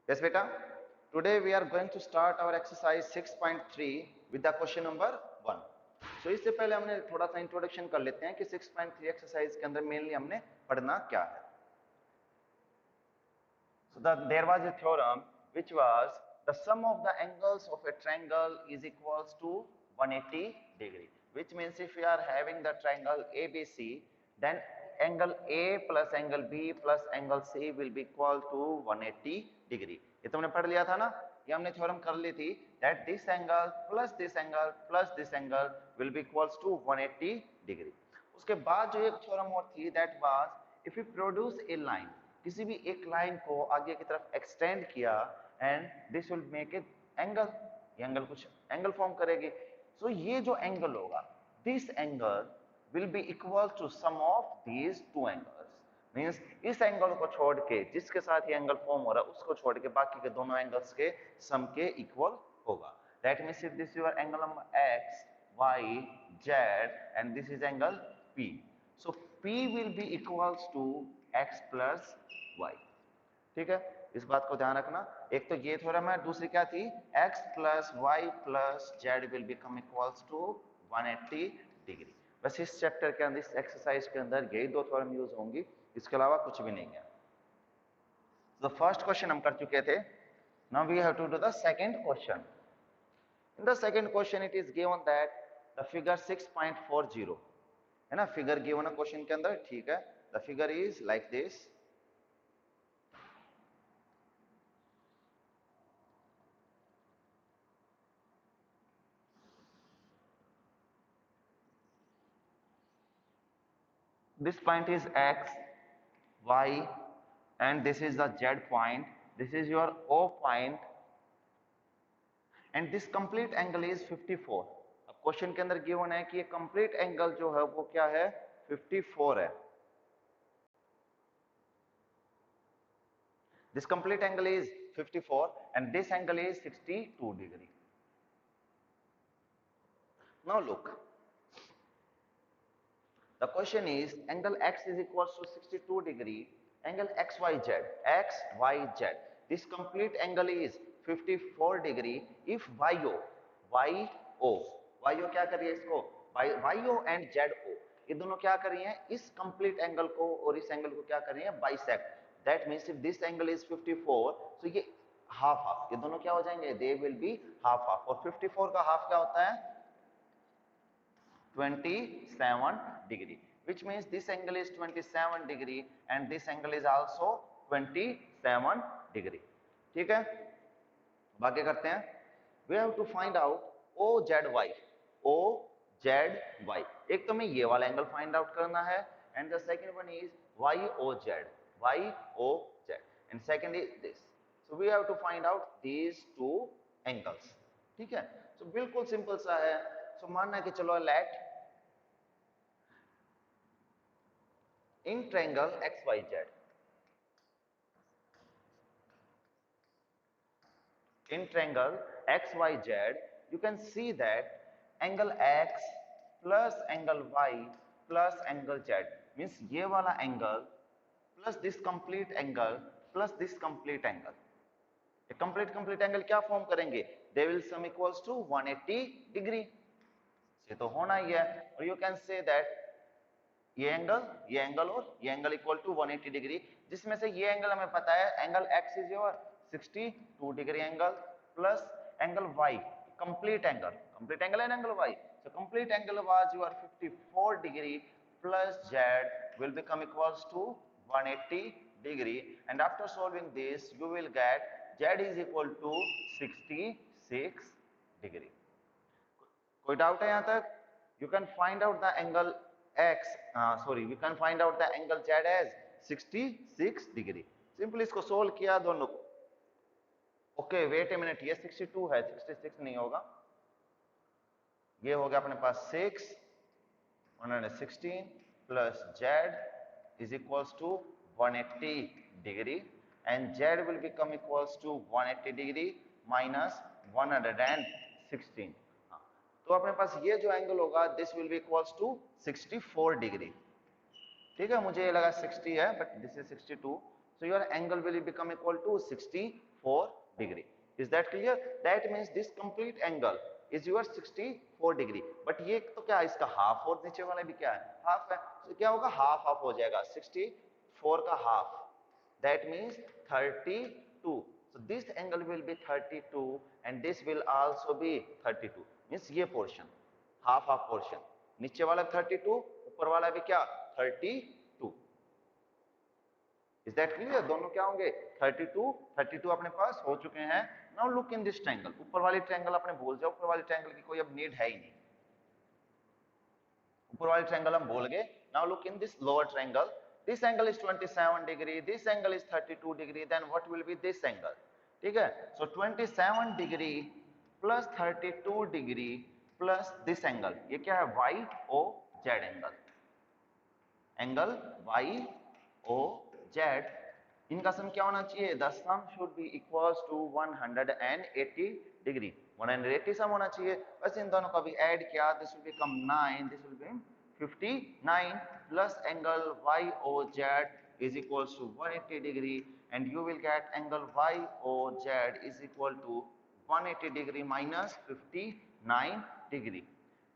Yes, beta. Today we are going to start our exercise 6.3 with the question number 1. So इससे पहले हमने थोड़ा सा इंट्रोडक्शन कर लेते हैं कि 6.3 एक्सरसाइज के अंदर मेनली हमने पढ़ना क्या है. So there was a theorem which was the sum of the angles of a triangle is equals to 180 degree, which means if we are having the triangle ABC, then angle A plus angle B plus angle C will be equal to 180 degree. ये तुमने पढ़ लिया था ना, ये हमने theorem कर ली थी that this angle plus this angle plus this angle will be equals to 180 degree. उसके बाद जो एक थ्योरम और थी that was if we produce a line, किसी भी एक लाइन को आगे की तरफ एक्सटेंड किया and this will make a angle, ये एंगल कुछ एंगल फॉर्म करेगी. सो ये जो एंगल होगा, this angle will be equal to sum of these two angles. Means इस एंगल को छोड़ के, जिसके साथ ये एंगल फॉर्म हो रहा है उसको छोड़ के बाकी के दोनों एंगल्स के सम के इक्वल होगा. That means if this your angle number x y z and this is angle p, so p will be equals to x plus y. ठीक है, इस बात को ध्यान रखना. एक तो ये थ्योरम है, दूसरी क्या थी, x plus y plus z will become equals to 180 degree. बस इस चैप्टर के अंदर, इस एक्सरसाइज के अंदर यही दो थ्योरम यूज होंगी, इसके अलावा कुछ भी नहीं है. तो फर्स्ट क्वेश्चन हम कर चुके थे. Now we have to do the second question. In the second question it is given that the figure 6.40 है ना, फिगर गिवन है क्वेश्चन के अंदर. ठीक है, the figure is like this. This point is x, y, and this is the z point. This is your O point, and this complete angle is 54. अब question के अंदर गिवन है कि ये कंप्लीट एंगल जो है वो क्या है, 54 है. This complete angle is 54 and this angle is 62 degree. Now look, the question is angle x is equals to 62 degree, angle xyz, xyz. This complete angle is 54 degree if yo क्या कर रही है इसको, yo and zo ये दोनों क्या कर रही हैं, इस कंप्लीट एंगल को और इस एंगल को क्या कर रही हैं, bisect. That means if this angle is 54, सो ये हाफ हाफ, ये दोनों क्या हो जाएंगे, they will be half half. और 54 का हाफ क्या होता है, 27 degree, which means this angle is 27 degree and this angle is also 27 degree. ठीक है, बाकी करते हैं. We have to find out OZY. OZY, एक तो मैं ये वाला एंगल फाइंड आउट करना है and the second one is YOZ. YOZ and second is this. So we have to find out these two angles. ठीक है, so बिल्कुल सिंपल सा है. So मानना है कि चलो late in triangle XYZ, in triangle XYZ, you can see that angle X plus angle Y plus angle Z means ये वाला angle plus this complete angle plus this complete angle. ये complete angle क्या form करेंगे, they will sum equals to 180 degree. ये तो होना ही है. और you can say that ये एंगल और ये एंगल इक्वल टू 180 डिग्री, जिसमें से ये एंगल हमें पता है angle x is your 62 degree angle plus angle y, complete angle है angle y. So complete angle was your 54 degree plus z will become equals to 180 degree. And after solving this you will get z is equal to 66 degree. कोई doubt है यहां तक? You can find out the angle we can find out the angle z as 66 degree. Simply इसको solve किया दोनों को. Okay wait a minute, ये 62 है, 66 नहीं होगा. ये हो गया अपने पास 116 plus z is equals to 180 degree and z will become equals to 180 degree minus 116. तो अपने पास ये जो एंगल होगा this will be equals to 64 degree. ठीक है, मुझे ये लगा 60 है but this is 62. So your angle will become equal to 64 degree. Is that clear? That means this complete angle is your 64 degree. But ये तो क्या इसका half और नीचे वाला भी क्या है half है. So क्या होगा half half हो जाएगा 64 का half. That means 32. So this angle will be 32 and this will also be 32. Means ये portion half half portion. नीचे वाला 32 ऊपर वाला भी क्या 32. Is that clear? दोनों क्या होंगे 32 अपने पास हो चुके हैं. Now look in this triangle. ऊपर वाली ट्रायंगल आपने भूल जाओ. ऊपर वाली ट्रायंगल की कोई अब नीड है ही नहीं. ऊपर वाली ट्रायंगल हम भूल गए. Now look in this lower triangle. This angle is 27 degree. This angle is 32 degree. Then what will be this angle? ठीक है. So 27 degree plus 32 degree plus this angle. ये क्या है YOZ angle. Angle YOZ. इनका सम क्या होना चाहिए? The sum should be equals to 180 degree. 180 सम होना चाहिए. बस इन दोनों का भी ऐड किया. This will become 9. This will be 59 plus angle YOZ is equals to 180 degree, and you will get angle YOZ is equal to 180 degree minus 59 degree,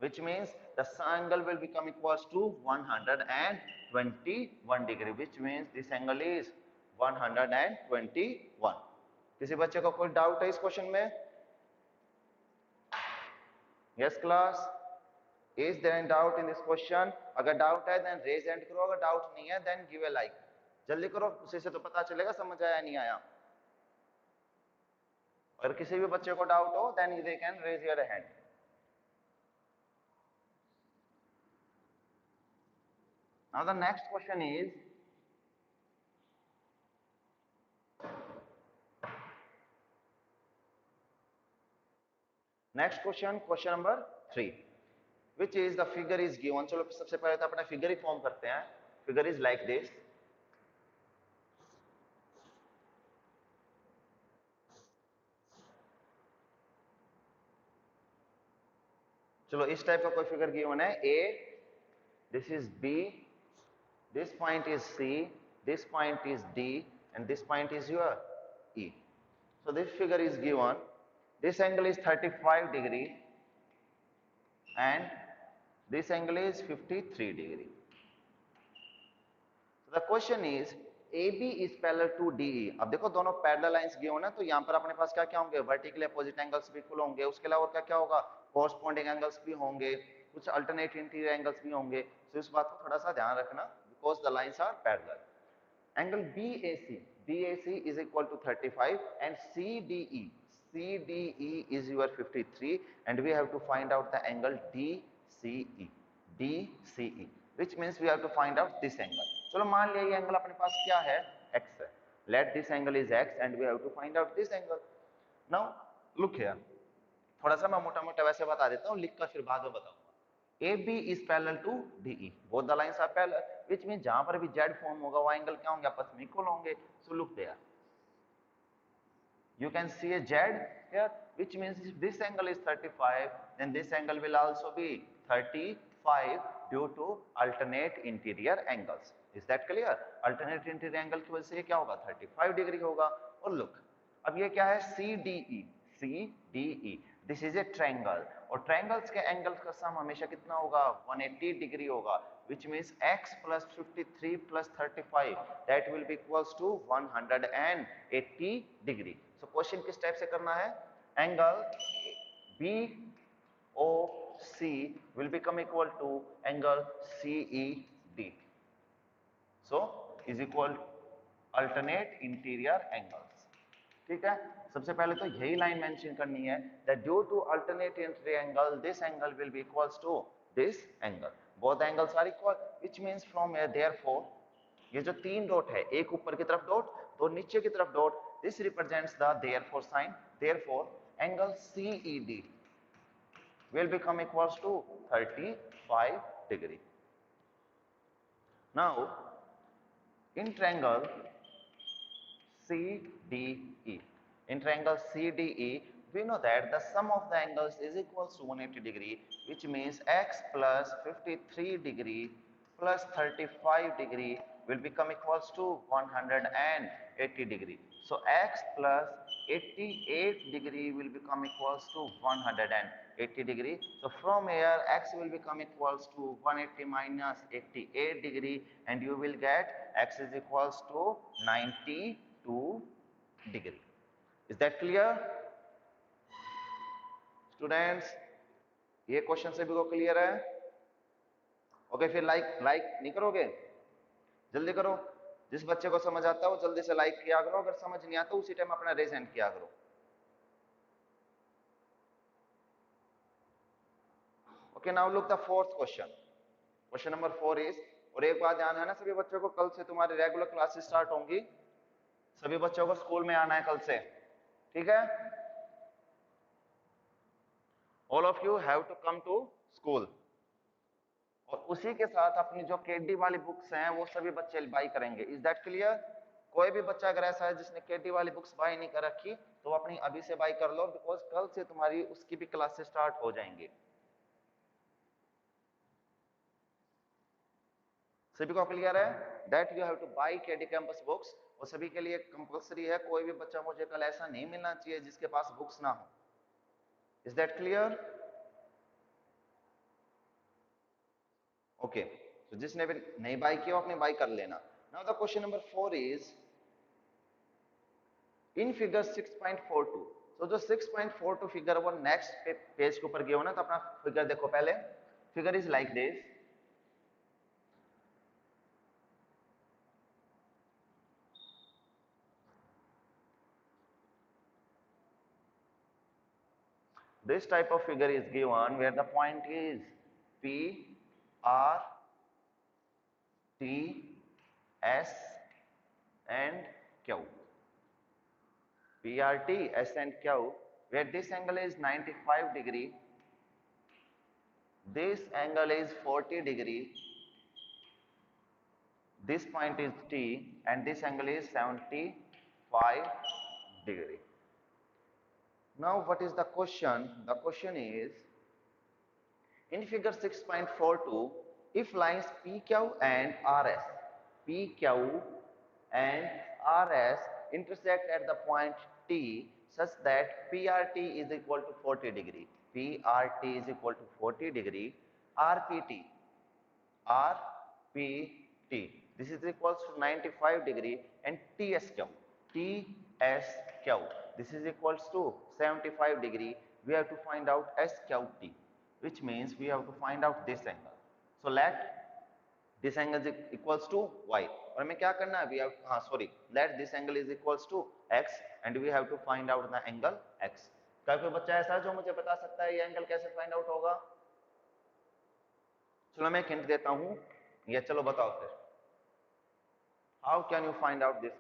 which means the angle will become equals to 121 degree, which means this angle is 121. किसी बच्चे को कोई doubt है इस question में? Yes class, is there any doubt in this question? अगर doubt है then raise hand करो. अगर डाउट नहीं है then give a like. जल्दी करो, उसी से तो पता चलेगा समझ आया नहीं आया. अगर किसी भी बच्चे को डाउट हो then they can raise your hand. Now the next question is question number 3, which is the figure is given. चलो सबसे पहले तो अपना फिगर ही फॉर्म करते हैं. Figure is like this. चलो इस टाइप का कोई फिगर गिवन है. A, this is B, this point is C, this point is D, and this point is your E. So this figure is given. This angle is 35 degree and this angle is 53 degree. So the question is AB is parallel to DE. अब देखो दोनों parallel lines given है, तो यहाँ पर अपने पास क्या क्या होंगे? वर्टिकल अपोजिट एंगल्स भी इक्वल होंगे. उसके अलावा क्या क्या होगा? कोरस्पॉन्डिंग एंगल्स भी होंगे, कुछ अल्टरनेट इंटीरियर एंगल्स भी होंगे. तो इस बात को थोड़ा सा ध्यान रखना, because the lines are parallel. Angle BAC is equal to 35 and CDE is your 53, and we have to find out the angle DCE, which means we have to find out this angle. चलो मान लिया ये angle अपने पास क्या है? X है. Let this angle is X and we have to find out this angle. Now look here. थोड़ा सा मैं मोटा मोटा वैसे बता देता हूँ, लिख कर फिर बाद में बताऊंगा. AB is parallel to DE. Both the lines are parallel, which means जहां पर भी Z फॉर्म होगा वो एंगल क्या होंगे? आपस में इक्वल होंगे. So look there. You can see a Z here, which means if this angle is 35, then this angle will also be 35 due to alternate interior angles. Is that clear? Alternate interior angle की वजह से ये क्या होगा? 35 degree होगा. और look, अब ये क्या है? CDE. This is a triangle, और triangles के angles का सम हमेशा कितना होगा? 180 डिग्री होगा, which means X plus 53 plus 35, that will be equals to 180 degree. So question किस टाइप से करना है? Angle BOC will become equal to angle CED. So is equal alternate interior angles. ठीक है. सबसे पहले तो यही लाइन मेंशन करनी है that due to alternate interior angle, this angle will be equals to this angle. Both angles are equal, which means from here therefore ये जो तीन डॉट है, एक ऊपर की तरफ डॉट, दो नीचे की तरफ dot, this represents the therefore sign. Therefore angle CED will become equals to 35 degree. Now in triangle CDE, we know that the sum of the angles is equals to 180 degree, which means X plus 53 degree plus 35 degree will become equals to 180 degree. So x plus 88 degree will become equals to 180 degree. So from here x will become equals to 180 minus 88 degree, and you will get x is equals to 92 degree. Is that clear students? ये question सभी को clear है? Okay, फिर like नहीं करोगे? जल्दी करो। जिस बच्चे को समझ आता है वो जल्दी से लाइक किया करो, अगर समझ नहीं आता उसी टाइम अपना रेज हैंड किया करो। Okay, now look the fourth question. Question number 4 is, और एक बात ध्यान है ना सभी बच्चों को, कल से तुम्हारी रेगुलर क्लासेस स्टार्ट होंगी, सभी बच्चों को स्कूल में आना है कल से, ठीक है? All of you have to come to school. और उसी के साथ अपनी जो केडी वाली बुक्स हैं वो सभी बच्चे बाई करेंगे। Is that clear? कोई भी बच्चा अगर ऐसा है जिसने केडी वाली बुक्स बाई नहीं कर रखी तो वो अपनी अभी से बाई कर लो, बिकॉज कल से तुम्हारी उसकी भी क्लासेस स्टार्ट हो जाएंगे। सभी को क्लियर है that you have two by KD campus books? और सभी के लिए कंपलसरी है, कोई भी बच्चा मुझे कल ऐसा नहीं मिलना चाहिए जिसके पास बुक्स ना हो। Is that clear? ओके, तो जिसने भी नहीं बाई किया अपने बाई कर लेना। Now the question number 4 is, in figure 6.42, तो जो 6.42 फिगर वो नेक्स्ट पेज के ऊपर गए हो ना, तो अपना फिगर देखो पहले। Figure is like this, this type of figure is given where the point is P, R, T, S and Q. P, R, T, S and Q, where this angle is 95 degree, this angle is 40 degree, this point is T and this angle is 75 degree. Now what is the question? The question is, in figure 6.42, if lines PQ and RS, PQ and RS intersect at the point T such that PRT is equal to 40 degree, PRT is equal to 40 degree, RPT, RPT, this is equals to 95 degree, and TSQ, TSQ, this is equals to 75 degree. We have to find out SQT, which means we have to find out this angle. So let this angle is equals to y, और हमें क्या करना है? We have let this angle is equals to x and we have to find out the angle x. क्या कोई बच्चा ऐसा है जो मुझे बता सकता है ये एंगल कैसे फाइंड आउट होगा? चलो मैं एक हिंट देता हूं, या चलो बताओ फिर, how can you find out this?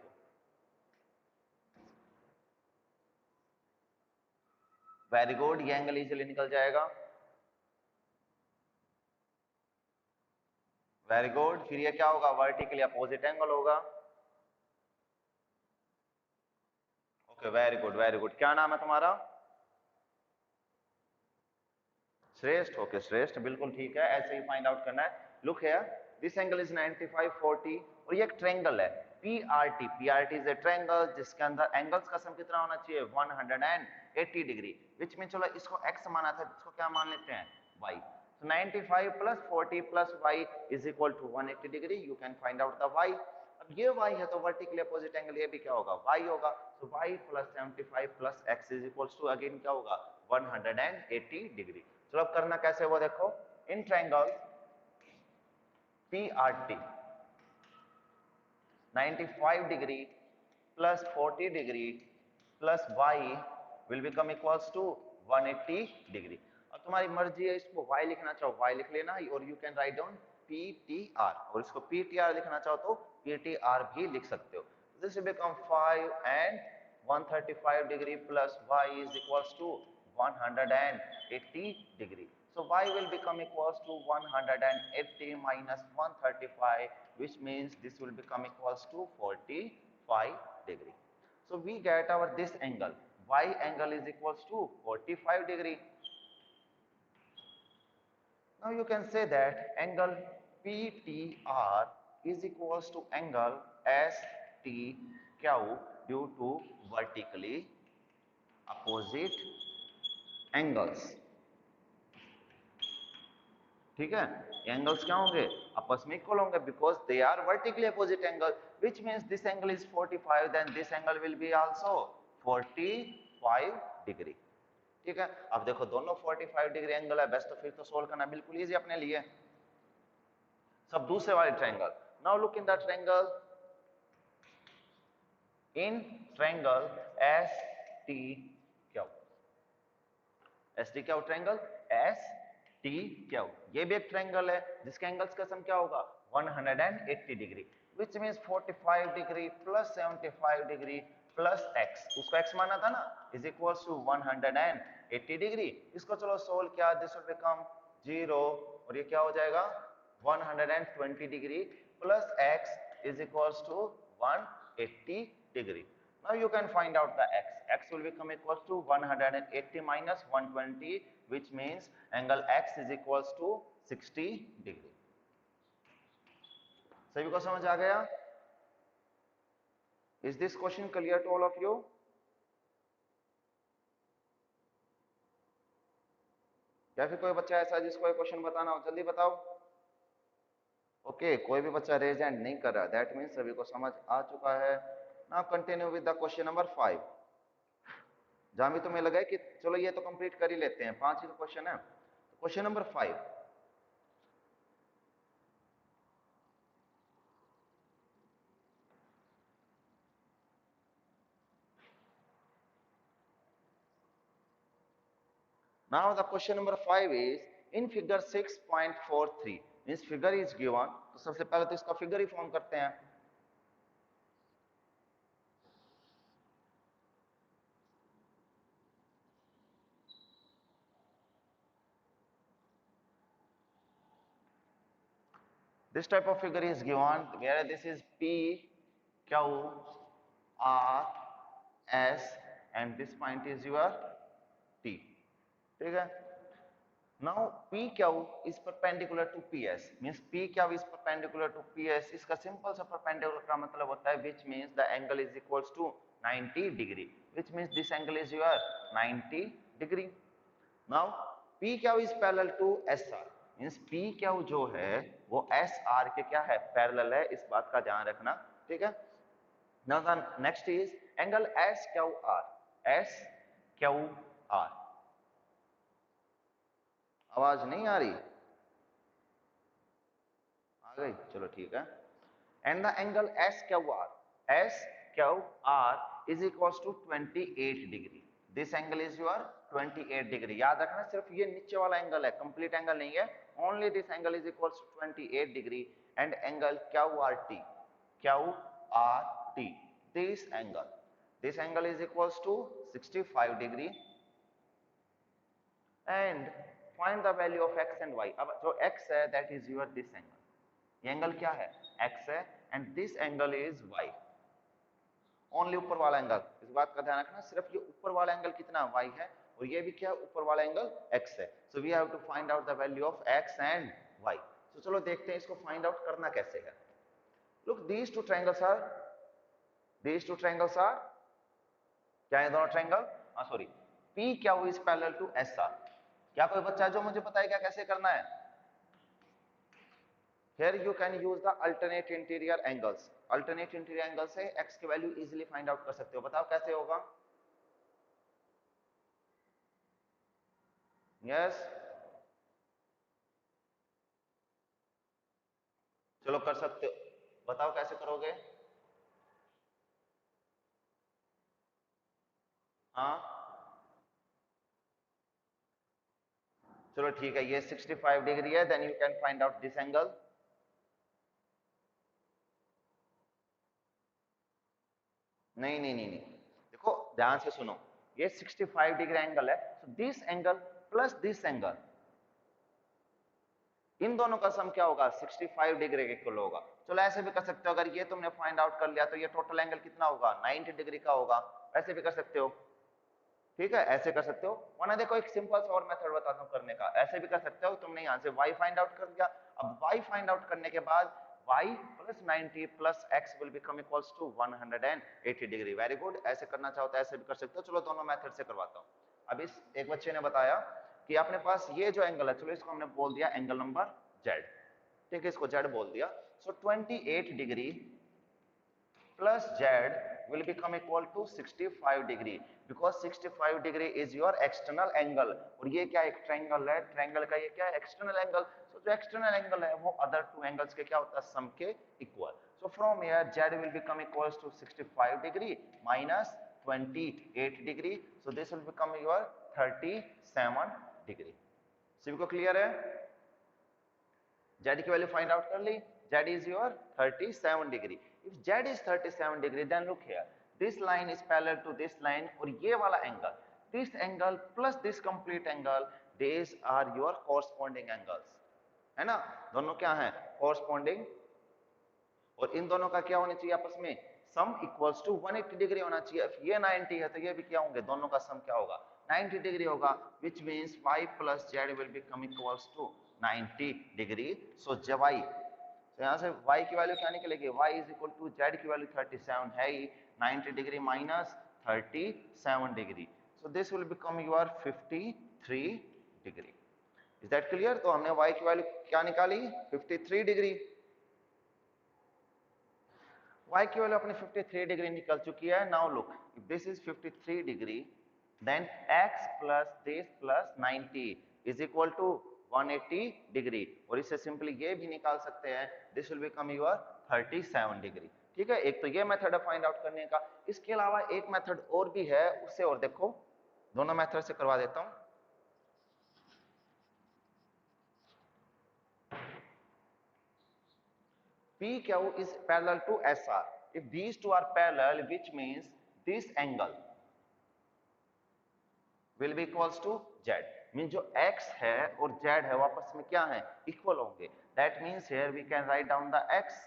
Very good, ये एंगल इजीली निकल जाएगा। वेरी गुड, फिर ये क्या होगा? वर्टिकली अपोजिट एंगल होगा। Okay, very good very good. क्या नाम है तुम्हारा? श्रेष्ठ। ओके श्रेष्ठ, बिल्कुल ठीक है, ऐसे ही फाइंड आउट करना है। Look here, this angle is 95 40 और ये एक ट्रायंगल है PRT। PRT is a triangle जिसके अंदर एंगल्स का सम कितना होना चाहिए? 180 डिग्री, विच मीन चलो इसको x माना था, इसको क्या मान लेते हैं? y। So 95 plus 40 plus y is equal to 180 degree. You can find out the y. अब ये y है तो वर्टिकली अपोजिट एंगल ये भी क्या होगा? y होगा। So y plus 75 plus x is equals to again क्या होगा? 180 डिग्री। चलो अब करना कैसे वो देखो। In triangle PRT 95 degree plus 40 degree plus y will become equals to 180 degree. अब तुम्हारी मर्जी है, इसको y लिखना चाहो y लिख लेना, और you can write down PTR, और इसको PTR लिखना चाहो तो PTR भी लिख सकते हो। This will become 5 and 135 degree plus y is equals to 180 degree. So y will become equals to 180 minus 135, which means this will become equals to 45 degree. So we get our this angle, y angle is equals to 45 degree. Now you can say that angle PTR is equals to angle STQ due to vertically opposite angles. ठीक है, angles क्या होंगे, आपस में equal होंगे because they are vertically opposite angle, which means this angle is 45, then this angle will be also 45 degree. ठीक है, अब देखो दोनों 45 डिग्री एंगल है, बेस्ट तो फिर तो सोल्व करना बिल्कुल इजी अपने लिए। सब दूसरे वाले triangle, now look in the triangle, in triangle S T Q, S T Q triangle S T Q, ये भी एक ट्रायंगल है जिसके एंगल्स का सम क्या होगा 180 degree, which means 45 degree plus 75 degree plus x, उसको x माना था ना, इज इक्वल्स टू 180 डिग्री। इसको चलो सोल्व किया, दिस विल बिकम 0 और ये क्या हो जाएगा 120 degree plus x is equals to 180 degree. Now you can find out the x. X will become equals to 180 minus 120, which means angle x is equals to 60 degree. सभी को समझ आ गया? Is this question clear to all of you? या फिर कोई बच्चा ऐसा जिसको ये क्वेश्चन बताना हो, जल्दी बताओ। ओके, कोई भी बच्चा रेज हैंड नहीं कर रहा, दैट मीन्स सभी को समझ आ चुका है। Now continue with the question number 5. जहां भी तुम्हें लगा कि चलो ये तो कंप्लीट कर ही लेते हैं, 5 ही क्वेश्चन है। Question number 5, now the question number 5 is in figure 6.43, means figure is given, तो सबसे पहले तो इसका फिगर ही फॉर्म करते हैं। This type of figure is given where this is P, Q, R, S and this point is your T. ठीक है, now PQ is perpendicular to PS, means PQ is perpendicular to PS। इसका simple सा perpendicular का मतलब होता है which means the angle is equals to 90 degree, which means this angle is your 90 degree। now PQ is parallel to SR, means PQ जो है वो SR के क्या है पैरेलल है, इस बात का ध्यान रखना। ठीक है, now the next is angle SQR, SQR, आवाज नहीं आ रही, आ गई, चलो ठीक है। And the angle SQR is equals to 28 degree, this angle is your 28 degree. याद रखना सिर्फ ये नीचे वाला एंगल है, कंप्लीट एंगल नहीं है, only this angle is equals to 28 degree. And angle QRT, QRT, this angle is equals to 65 degree। and find the value of x and y। अब जो x है that is your this angle, ये angle क्या है x है and this angle is y, only ऊपर वाला angle, इस बात का ध्यान रखना, सिर्फ ये ऊपर वाला एंगल कितना y है और ये भी क्या ऊपर वाला एंगल x है। So we have to find out the value of x and y। तो चलो देखते हैं इसको फाइंड आउट करना कैसे है। Look these two triangles are क्या है दोनों triangle, sorry PQ is parallel to SR। क्या कोई बच्चा जो मुझे बताएगा कैसे करना है? Here you can use the alternate interior angles, alternate interior angle से x की वैल्यू इजीली फाइंड आउट कर सकते हो, बताओ कैसे होगा? यस, चलो कर सकते हो, बताओ कैसे करोगे? हाँ चलो ठीक है, ये 65 डिग्री है, then you can find out this angle. नहीं नहीं नहीं नहीं, देखो ध्यान से सुनो, ये 65 डिग्री एंगल है, so this angle plus this angle, इन दोनों का सम क्या होगा 65 डिग्री के इक्वल होगा। चलो ऐसे भी कर सकते हो, अगर ये तुमने फाइंड आउट कर लिया तो ये टोटल एंगल कितना होगा 90 डिग्री का होगा, ऐसे भी कर सकते हो। ठीक है, ऐसे कर सकते हो, वरना देखो एक सिंपल सा और मेथड बताता हूँ करने का, ऐसे भी कर सकते हो, तुमने यहाँ से y फाइंड आउट कर दिया। अब y फाइंड आउट करने के बाद y plus 90 plus x will become equals to 180 degree. Very good, ऐसे करना चाहो तो ऐसे भी कर सकते हो। चलो दोनों मेथड से करवाता हूँ। अब इस एक बच्चे ने बताया कि अपने पास ये जो एंगल है, चलो इसको हमने बोल दिया एंगल नंबर z, ठीक है, इसको z बोल दिया। सो 28 degree plus z will become equal to 65 degree because 65 degree is your external angle और ये क्या एक ट्रायंगल है, ट्रायंगल का ये क्या है एक्सटर्नल एंगल। सो जो एक्सटर्नल एंगल है वो अदर टू एंगल्स के क्या होता है, सम के equal. So from here z will become equals to 65 degree minus 28 degree, so this will become your 37 degree। सभी को क्लियर है? z की वैल्यू फाइंड आउट कर ली, z is your 37 degree। If z is 37 degree, then look here, this line is parallel to this line और ये वाला angle, this angle plus this complete angle, these are your corresponding angles, है ना? दोनों क्या हैं? corresponding। और इन दोनों का क्या होना चाहिए आपस में? सम इक्वल्स टू 180 डिग्री होना चाहिए। If ये 90 है तो ये भी क्या होंगे, दोनों का सम क्या होगा, 90 डिग्री होगा, which means y plus z will become equals to 90 degree. So जब y, तो यहाँ से y की वैल्यू क्या निकलेगी, y is equal to z की वैल्यू 37 है ही, 90 degree minus 37 degree, so this will become your 53 degree. is that clear? तो हमने y की वैल्यू क्या निकाली, 53 डिग्री। y की वैल्यू अपनी 53 डिग्री निकल चुकी है। Now look, if this is 53 degree then x plus this plus 90 is equal to 180 degree, और इससे सिंपली ये भी निकाल सकते हैं, this will become your 37 degree. ठीक है, एक तो ये मेथड है फाइंड आउट करने का। इसके अलावा एक मेथड और भी है, उससे और देखो, दोनों मेथड से करवा देता हूं। PQ is parallel to SR. If these two are parallel, which means this angle will be equals to Z. Mean जो x है और z है वो आपस में क्या है, इक्वल होंगे। That means here we can write down the x।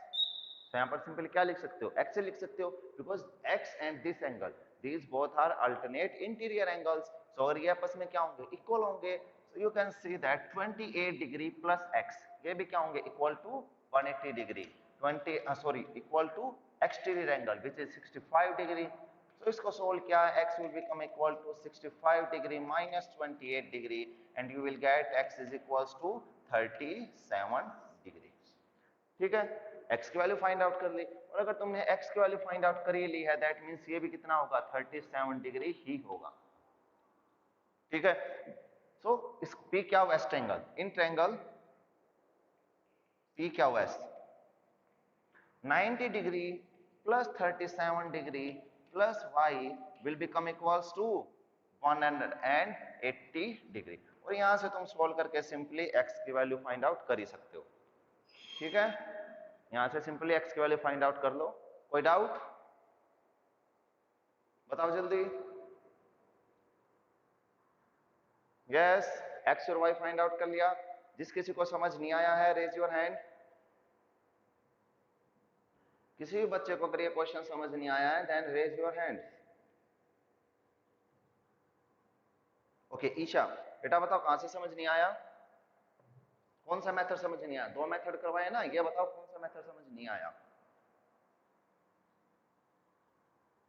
तो यहाँ पर सिंपली क्या लिख सकते हो, x से लिख सकते हो, because x and this angle, these both are alternate interior angles, so और ये आपस में क्या होंगे, इक्वल होंगे। So you can see that 28 degree plus x, ये भी क्या होंगे, equal to 180 degree, equal to exterior angle which is 65 degree. तो इसको सोल्व किया, x will become equal to 65 degree minus 28 degree and you will get x is equals to 37 degree। ठीक है, x की वैल्यू फाइंड आउट कर ली, और अगर तुमने x की वैल्यू फाइंड आउट कर ही ली है, दैट मींस ये भी कितना होगा, 37 डिग्री ही होगा। ठीक है, सो इस P क्या वेस्ट एंगल, इन ट्रायंगल P क्या west 90 degree plus 37 degree plus y will become equals to 180 degree. और यहां से तुम सॉल्व करके सिंपली x की वैल्यू फाइंड आउट कर ही सकते हो। ठीक है, यहां से सिंपली x की वैल्यू फाइंड आउट कर लो। कोई डाउट बताओ जल्दी। यस, x और y फाइंड आउट कर लिया। जिस किसी को समझ नहीं आया है रेज योर हैंड। किसी भी बच्चे को अगर ये क्वेश्चन समझ नहीं आया है then raise your hand. Okay Isha, बेटा बताओ कहां से समझ नहीं आया, कौन सा मेथड समझ नहीं आया? दो मेथड करवाए ना, ये बताओ कौन सा मेथड समझ नहीं आया,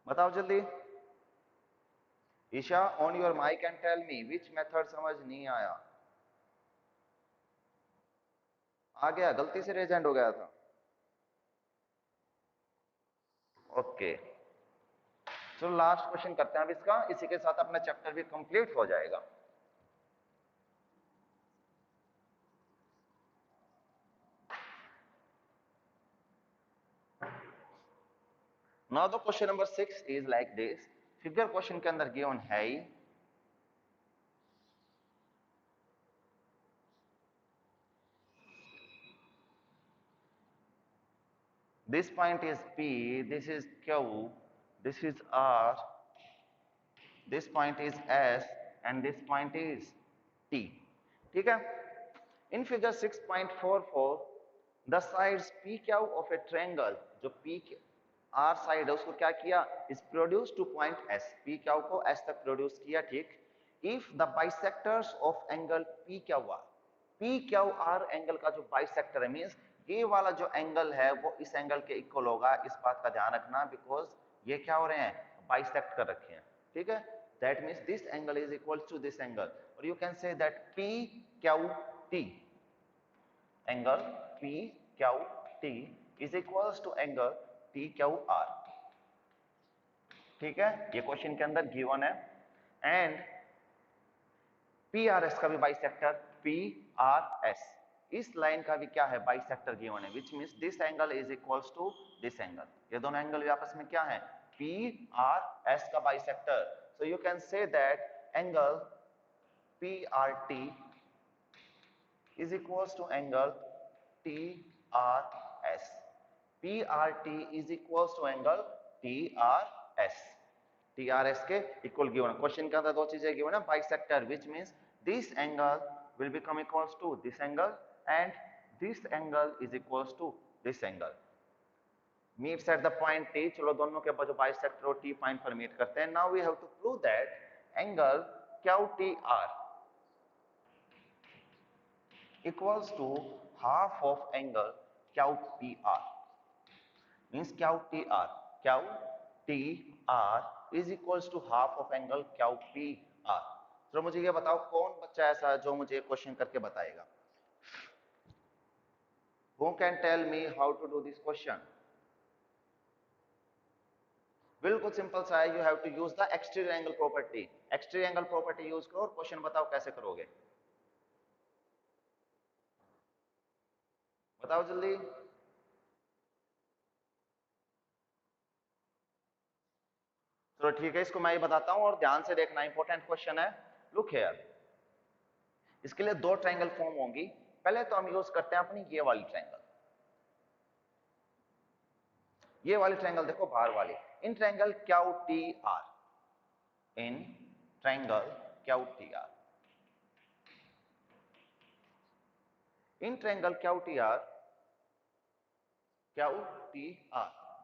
बताओ जल्दी। Isha on your mic and tell me which method समझ नहीं आया। आ गया, गलती से रेज हैंड हो गया था। ओके, चलो लास्ट क्वेश्चन करते हैं अब इसका, इसी के साथ अपना चैप्टर भी कंप्लीट हो जाएगा। Now the question number 6 is like this. Figure question के अंदर गिवन है ही this point is P, this is Q, this is R, this point is S and this point is T। ठीक है, in figure 6.44 the sides PQ of a triangle, जो R side है उसको क्या किया, is produced to point S, PQ को S तक produce किया। ठीक, if the bisectors of angle PQR, PQR angle का जो बाइसेक्टर है मींस ये वाला जो एंगल है वो इस एंगल के इक्वल होगा, इस बात का ध्यान रखना, बिकॉज ये क्या हो रहे हैं, बाइसेक्ट कर रखे हैं, ठीक है। That means this angle is equal to this angle, और you can say that P Q T, angle P Q T is equals to angle T Q R, ठीक है। ये क्वेश्चन के अंदर गिवन है। एंड पी आर एस का भी bisector P R S, इस लाइन का भी क्या है, बाइसेक्टर गिवन है, which means this angle is equals to this angle. ये दोनों एंगल आपस में क्या है, पी आर एस का bisector. So you can say that angle P R T is equals to angle TRS. PRT is equals to angle TRS. TRS के equal given है। Question के अंदर दो चीजें गिवन है, bisector, which means this angle will become equals to this angle and this angle is equals to this angle. Meets at the point T. चलो दोनों के जो बाइसेक्टर और T पॉइंट पर मीट करते हैं. Now we have to prove that angle QTR equals to half of angle QTR. Means QTR is equals to half of angle QPR. तो मुझे ये बताओ कौन बच्चा ऐसा जो मुझे क्वेश्चन करके बताएगा? Who can tell me how to do this question? बिल्कुल सिंपल सा है, you have to use the exterior angle property. Exterior angle property use करो और क्वेश्चन बताओ कैसे करोगे, बताओ जल्दी। चलो ठीक है, इसको मैं ये बताता हूं और ध्यान से देखना, इंपॉर्टेंट क्वेश्चन है। लुक हियर, इसके लिए दो ट्रायंगल फॉर्म होंगी। पहले तो हम यूज करते हैं अपनी ये वाली ट्रायंगल, ये वाली ट्रायंगल देखो बाहर वाली, in triangle Q T are, in triangle Q T are, in triangle Q T are,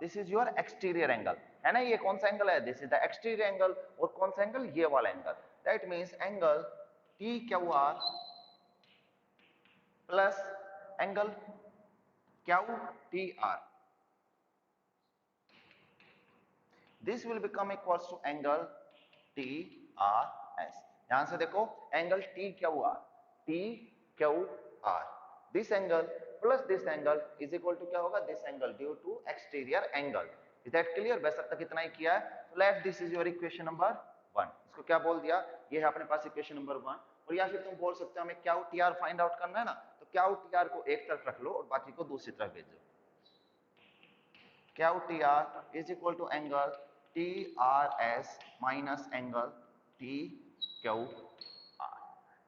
this is your exterior angle, है ना। ये कौन सा एंगल है, this is the exterior angle. और कौन सा एंगल, ये वाला angle. That means angle T Q are plus angle Q T are, this will become equals to angle TRS. ध्यान से देखो, angle TQR, TQR, this angle plus this angle is equal to क्या होगा, this angle due to exterior angle. Is that clear? बस अब तक इतना ही किया है। So let this is your equation number 1. इसको क्या बोल दिया, ये है अपने पास इक्वेशन नंबर 1। और या फिर तुम बोल सकते हो हमें Q T are find out करना है ना, तो क्यू टी आर को एक तरफ रख लो और बाकी को दूसरी तरफ भेज दो। Q T R is equal to angle TRS minus angle TQR,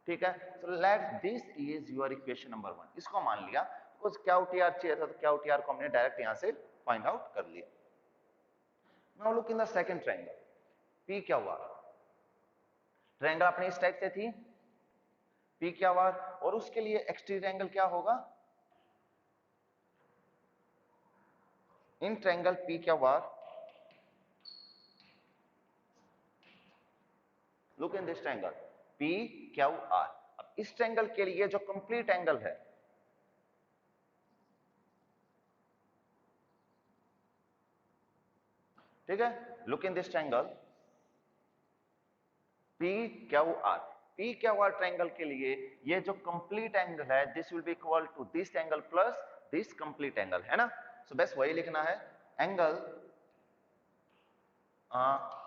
ठीक है। So let this is your equation number 1। इसको मान लिया, बिकॉज़ QTR चाहिए था तो QTR को हमने डायरेक्ट यहां से फाइंड आउट कर लिया। Now look in the second triangle PQR। Triangle अपनी इस टाइप से थी PQR, और उसके लिए एक्सटीरियर एंगल क्या होगा, in triangle PQR, look in this triangle PQR। अब इस ट्रायंगल के लिए जो कंप्लीट एंगल है, ठीक है, look in this triangle PQR। PQR triangle के लिए ये जो कंप्लीट एंगल है, this will be equal to this angle plus this complete angle, है ना। सो बस वही लिखना है, angle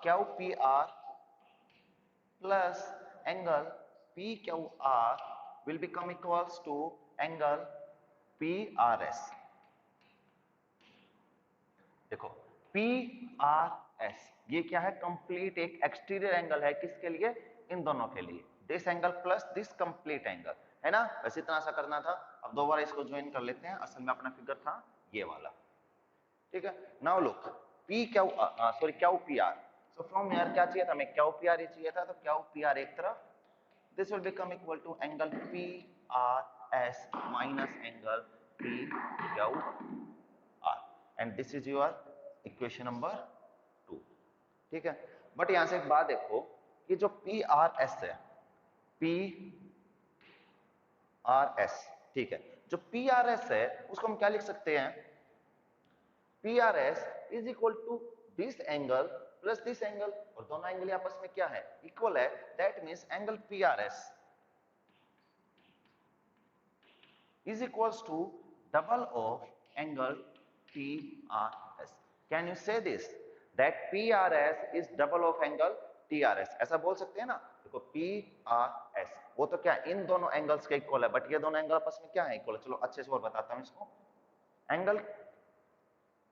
QPR plus angle PQR will become equals to angle PRS। देखो PRS ये क्या है, कंप्लीट एक एक्सटीरियर एंगल है, किसके लिए, इन दोनों के लिए, this angle plus this complete angle, है ना। बस इतना सा करना था। अब दोबारा इसको ज्वाइन कर लेते हैं, असल में अपना फिगर था ये वाला, ठीक है। Now look QPR। So from here क्या चाहिए था हमें, QPR ही चाहिए था, तो QPR एक तरफ, this will become equal to angle PRS minus angle PQR, and this is your equation number 2, ठीक है। बट यहां से एक बात देखो कि जो PRS है, PRS, ठीक है, जो PRS है उसको हम क्या लिख सकते हैं, PRS is equal to this angle plus this angle, और दोनों एंगल आपस में क्या है, इक्वल है, that means angle PRS is equals to double of angle PRS. Can you say this? That PRS is double of angle TRS. ऐसा बोल सकते हैं ना, देखो PRS वो तो क्या इन दोनों एंगल्स के इक्वल है, बट ये दोनों एंगल आपस में क्या है, इक्वल है। चलो अच्छे से और बताता हूं इसको, angle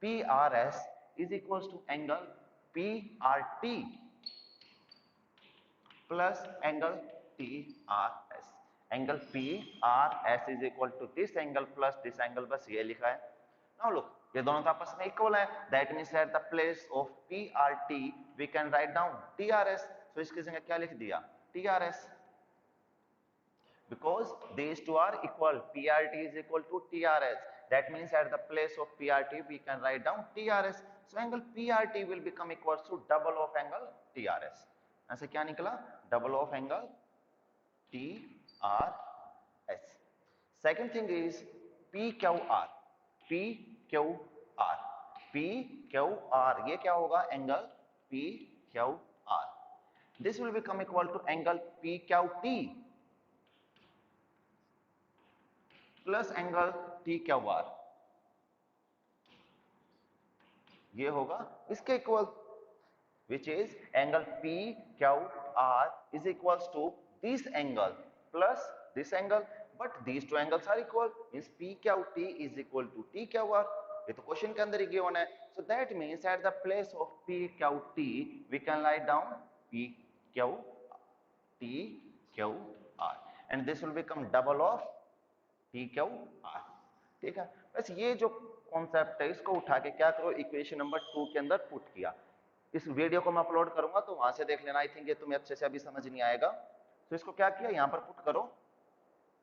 PRS is equals to angle PRT plus angle TRS. Angle PRS is equal to this angle plus this angle, बस ये लिखा है। Now look, ये दोनों तो आपस में इक्वल है, that means at the place of PRT we can write down TRS. So इसकी जगह क्या लिख दिया, TRS, because these two are equal, PRT is equal to TRS. That means at the place of PRT we can write down TRS. So angle PRT will become equal to double of angle TRS. ऐसे क्या निकला, double of angle TRS. Second thing is PQR. PQR. PQR ये क्या होगा, angle PQR. This will become equal to angle PQT plus angle TQR. ये होगा इसके equal, which is angle PQR is equals to this angle plus this angle, but these two angles are equal, means PQT is equal to TQR. ये तो question के अंदर ही given है, so that means at the place of PQT we can write down PQTQR and this will become double of TQR. ठीक है, बस ये जो कॉन्सेप्ट है इसको उठा के क्या करो, इक्वेशन नंबर 2 के अंदर पुट किया। इस वीडियो को मैं अपलोड करूंगा तो वहां से देख लेना, आई थिंक ये तुम्हें अच्छे से अभी समझ नहीं आएगा। तो इसको क्या किया, यहां पर पुट करो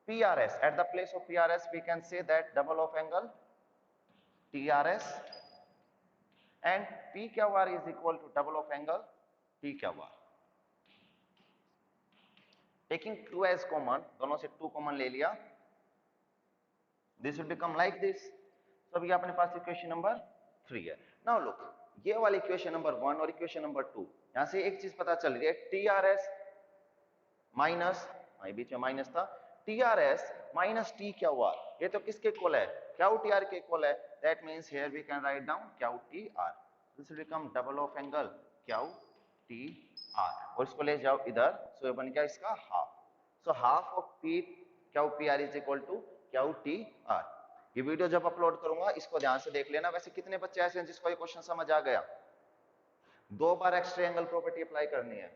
PRS, at the place of PRS we can say that double of angle TRS and PQR is equal to double of angle TQR. Taking 2 as common, दोनों से 2 कॉमन ले लिया, this will become like this. So अभी अपने पास equation number 3 है। Now look, ये वाली equation number 1 और इक्वेशन नंबर 2, यहां से एक चीज पता चल रही है, TRS माइनस, बीच में माइनस था, TRS माइनस TQR, ये तो किसके इक्वल है, QTR के इक्वल है। That means here we can write down QTR, this will become double of angle QTR, और इसको ले जाओ इधर, सो ये बन गया इसका half. So half of QPR is equal to QTR। ये वीडियो जब अपलोड करूंगा इसको ध्यान से देख लेना। वैसे कितने बच्चे ऐसे हैं जिसको ये क्वेश्चन समझ आ गया, 2 बार एक्स्ट्रा एंगल प्रॉपर्टी अप्लाई करनी है।